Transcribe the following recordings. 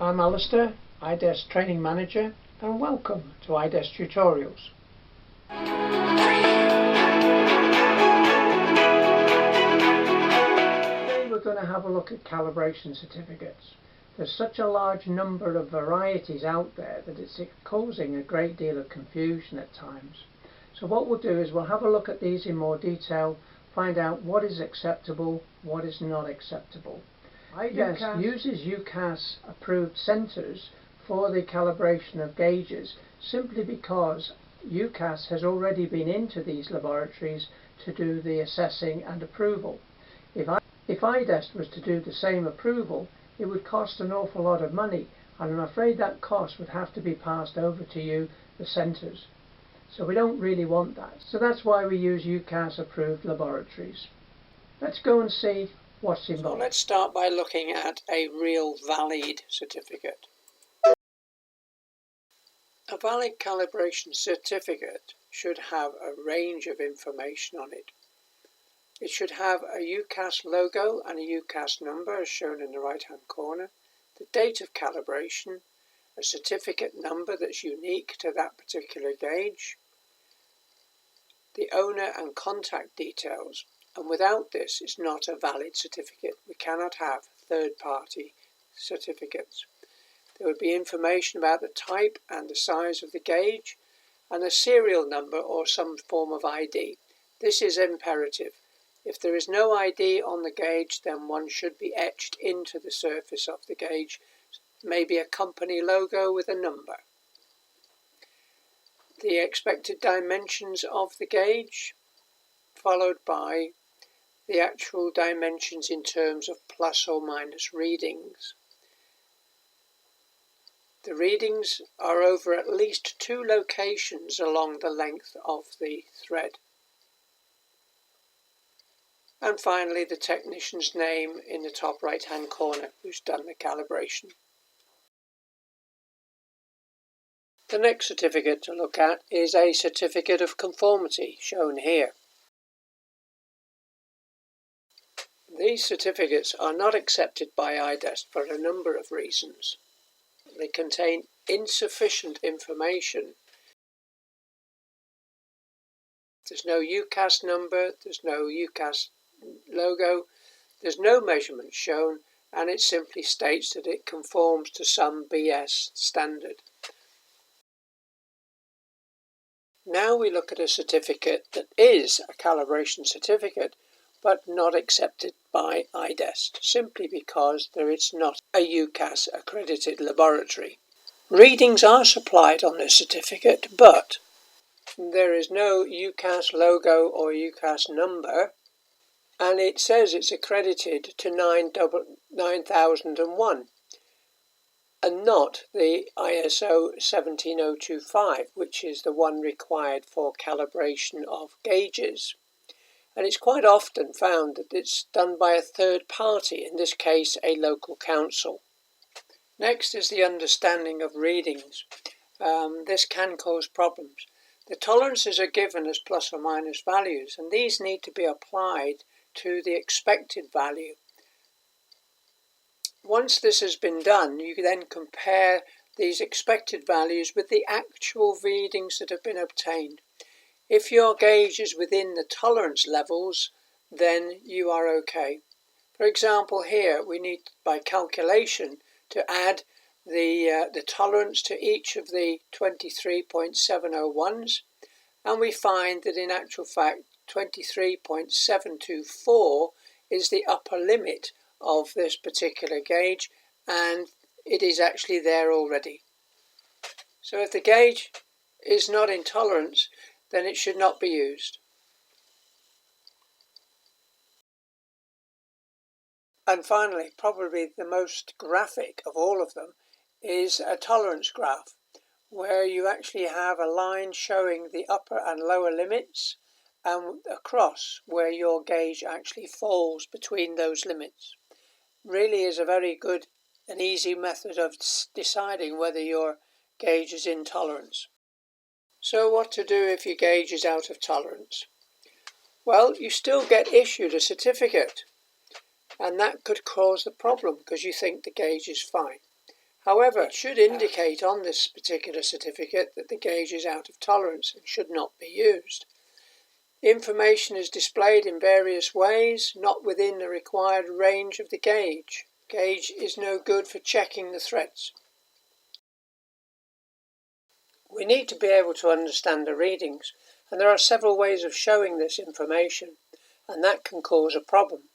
I'm Alistair, IDEST Training Manager, and welcome to IDEST Tutorials. Today we're going to have a look at calibration certificates. There's such a large number of varieties out there that it's causing a great deal of confusion at times. So what we'll do is we'll have a look at these in more detail, find out what is acceptable, what is not acceptable. IDEST uses UCAS approved centres for the calibration of gauges simply because UCAS has already been into these laboratories to do the assessing and approval. If IDEST was to do the same approval, it would cost an awful lot of money, and I'm afraid that cost would have to be passed over to you, the centres. So we don't really want that. So that's why we use UCAS approved laboratories. Let's go and see what's involved. So let's start by looking at a real valid certificate. A valid calibration certificate should have a range of information on it. It should have a UCAS logo and a UCAS number as shown in the right hand corner, the date of calibration, a certificate number that's unique to that particular gauge, the owner and contact details, and without this it's not a valid certificate. We cannot have third-party certificates. There would be information about the type and the size of the gauge and a serial number or some form of ID. This is imperative. If there is no ID on the gauge, then one should be etched into the surface of the gauge, maybe a company logo with a number. The expected dimensions of the gauge, followed by the actual dimensions in terms of plus or minus readings. The readings are over at least 2 locations along the length of the thread. And finally, the technician's name in the top right hand corner who's done the calibration. The next certificate to look at is a certificate of conformity, shown here. These certificates are not accepted by IDEST for a number of reasons. They contain insufficient information. There's no UCAS number, there's no UCAS logo, there's no measurement shown, and it simply states that it conforms to some BS standard. Now we look at a certificate that is a calibration certificate but not accepted by IDEST, simply because there is not a UCAS accredited laboratory. Readings are supplied on this certificate, but there is no UCAS logo or UCAS number, and it says it's accredited to 9001 and not the ISO 17025, which is the one required for calibration of gauges. And it's quite often found that it's done by a third party, in this case a local council. Next is the understanding of readings. This can cause problems. The tolerances are given as plus or minus values, and these need to be applied to the expected value. Once this has been done, you then compare these expected values with the actual readings that have been obtained. If your gauge is within the tolerance levels, then you are okay. For example, here we need, by calculation, to add the tolerance to each of the 23.701s, and we find that in actual fact 23.724 is the upper limit of this particular gauge, and it is actually there already. So if the gauge is not in tolerance, then it should not be used. And finally, probably the most graphic of all of them is a tolerance graph, where you actually have a line showing the upper and lower limits and a cross where your gauge actually falls between those limits. Really is a very good and easy method of deciding whether your gauge is in tolerance. So what to do if your gauge is out of tolerance? Well, you still get issued a certificate, and that could cause the problem because you think the gauge is fine. However, it should indicate on this particular certificate that the gauge is out of tolerance and should not be used. The information is displayed in various ways, not within the required range of the gauge. Gauge is no good for checking the threads. We need to be able to understand the readings, and there are several ways of showing this information, and that can cause a problem.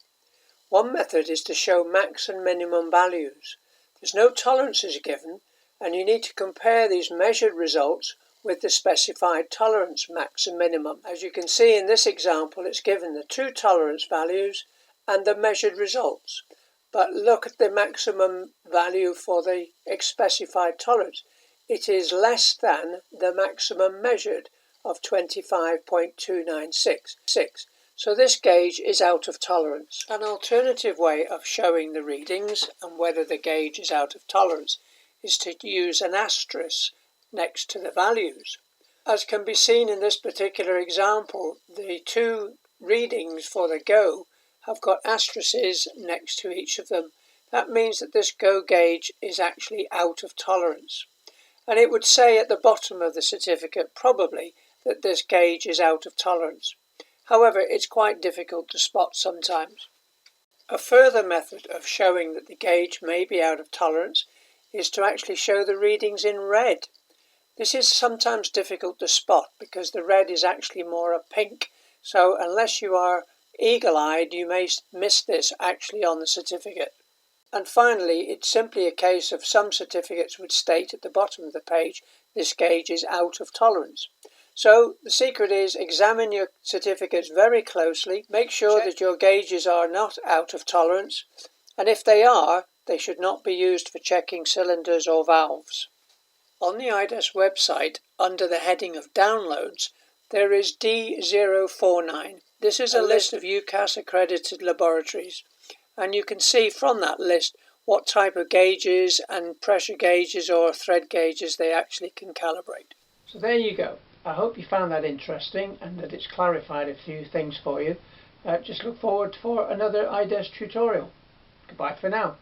One method is to show max and minimum values. There's no tolerances given, and you need to compare these measured results with the specified tolerance max and minimum. As you can see in this example, it's given the two tolerance values and the measured results. But look at the maximum value for the specified tolerance. It is less than the maximum measured of 25.296. So this gauge is out of tolerance. An alternative way of showing the readings and whether the gauge is out of tolerance is to use an asterisk next to the values. As can be seen in this particular example, the two readings for the go have got asterisks next to each of them. That means that this go gauge is actually out of tolerance. And it would say at the bottom of the certificate probably that this gauge is out of tolerance. However, it's quite difficult to spot sometimes. A further method of showing that the gauge may be out of tolerance is to actually show the readings in red. This is sometimes difficult to spot because the red is actually more a pink, so unless you are eagle-eyed you may miss this actually on the certificate. And finally, it's simply a case of some certificates would state at the bottom of the page, this gauge is out of tolerance. So the secret is examine your certificates very closely, make sure that your gauges are not out of tolerance, and if they are, they should not be used for checking cylinders or valves. On the IDEST website, under the heading of Downloads, there is D049. This is a list of UCAS accredited laboratories, and you can see from that list what type of gauges and pressure gauges or thread gauges they actually can calibrate. So there you go. I hope you found that interesting and that it's clarified a few things for you. Just look forward for another IDEST tutorial. Goodbye for now.